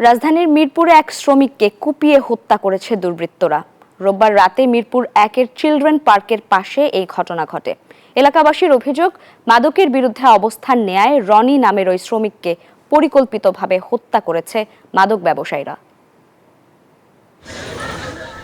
রাজধানীর মিরপুরে এক শ্রমিককে কুপিয়ে হত্যা করেছে দুর্বৃত্তরা। রোববার রাতে মিরপুর 1-এর চিলড্রেন পার্কের পাশে এই ঘটনা ঘটে। এলাকাবাসীর অভিযোগ, মাদকের বিরুদ্ধে অবস্থান নেয় রনি নামের ওই শ্রমিককে পরিকল্পিতভাবে হত্যা করেছে মাদক ব্যবসায়ীরা।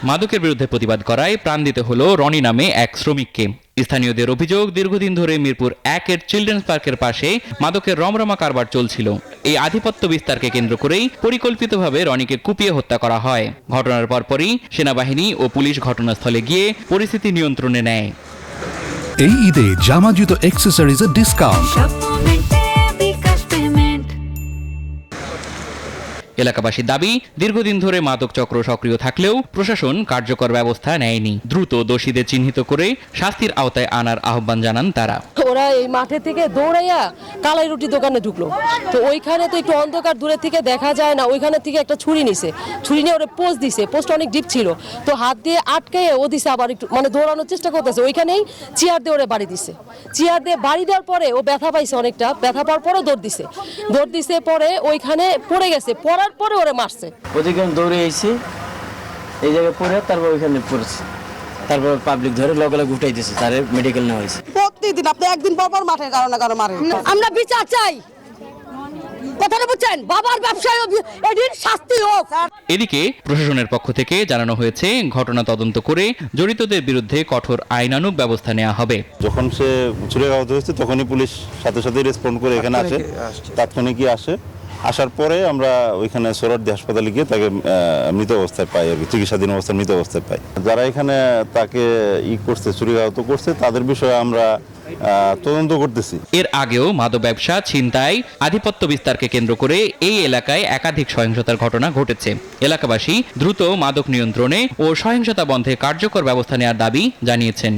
মাদকের বিরুদ্ধে প্রতিবাদ করায় প্রাণ দিতে হলো রনি নামে এক শ্রমিককে। স্থানীয়দের অভিযোগ, দীর্ঘদিন ধরে মিরপুর 1-এর চিলড্রেন্স পার্কের পাশে মাদকের রমরমা কারবার চলছিল। এই আধিপত্য বিস্তারকে কেন্দ্র করেই পরিকল্পিতভাবে রনিকে কুপিয়ে হত্যা করা হয়। ঘটনার পরপরই সেনাবাহিনী ও পুলিশ ঘটনাস্থলে গিয়ে পরিস্থিতি নিয়ন্ত্রণে নেয়। এই ঈদে জামা জুতো অ্যাক্সেসরিজের ডিসকাউন্ট। এলাকাবাসীর দাবি, দীর্ঘদিন ধরে মাদক চক্র সক্রিয় থাকলেও প্রশাসন কার্যকর ব্যবস্থা নেয়নি। দ্রুত দোষীদের চিহ্নিত করে শাস্তির আওতায় আনার আহ্বান জানান তারা। ওরা এই মাঠে থেকে দৌড়াইয়া কালাই রুটি দোকানে ঢুকলো, তো ওইখানে তো একটু অন্ধকার দূরে থেকে দেখা যায় না, ওইখানে থেকে একটা ছুরি নিছে, ছুরি নিয়ে ওরা পোস্ট দিছে, পোস্ট অনেক ডিপ ছিল, তো হাত দিয়ে আটকে ও দিছে, আবার একটু মানে দৌড়ানোর চেষ্টা করতেছে, ওইখানেই চেয়ার দিয়ে ওরা বাড়ি দিছে। চেয়ার দিয়ে বাড়ি দেওয়ার পরে ও ব্যথা পাইছে, অনেকটা ব্যথা পাওয়ার পরে দৌড় দিছে পরে ওইখানে পড়ে গেছে, পড়ার পরে ওরা মারছে। ওদিকে দৌড়ে এসেছি, এই জায়গায় পড়ে তারপর ওইখানে পড়েছে, তারপর পাবলিক ধরে লগে লগে উঠাই দিয়েছে, তারে মেডিকেল নেওয়া হয়েছে। প্রতিদিন আপনি একদিন পর মাঠে কারো মারে। আমরা বিচার চাই, কথাটা বুঝছেন, বাবার ব্যবসায় এদিন শাস্তি হোক। এদিকে প্রশাসনের পক্ষ থেকে জানানো হয়েছে, ঘটনা তদন্ত করে জড়িতদের বিরুদ্ধে কঠোর আইনানুগ ব্যবস্থা নেওয়া হবে। যখন সে ছুরিকাঘাত হয়েছে তখনই পুলিশ সাথে সাথে রেসপন্ড করে এখানে আসে, তাৎক্ষণিকই আসার পরে আমরা ওইখানে সোহরাওয়ার্দী হাসপাতালে গিয়ে তাকে মৃত অবস্থায় পাই, আর কি চিকিৎসাধীন অবস্থায় মৃত অবস্থায় পাই। যারা এখানে তাকে করছে, ছুরিকাঘাত করছে, তাদের বিষয়ে আমরা তদন্ত করতেছি। এর আগেও মাদক ব্যবসা, ছিনতাই, আধিপত্য বিস্তারকে কেন্দ্র করে এই এলাকায় একাধিক সহিংসতার ঘটনা ঘটেছে। এলাকাবাসী দ্রুত মাদক নিয়ন্ত্রণে ও সহিংসতা বন্ধে কার্যকর ব্যবস্থা নেওয়ার দাবি জানিয়েছেন।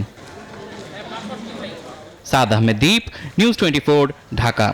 সাদ আহমেদ দীপ, নিউজ 24, ঢাকা।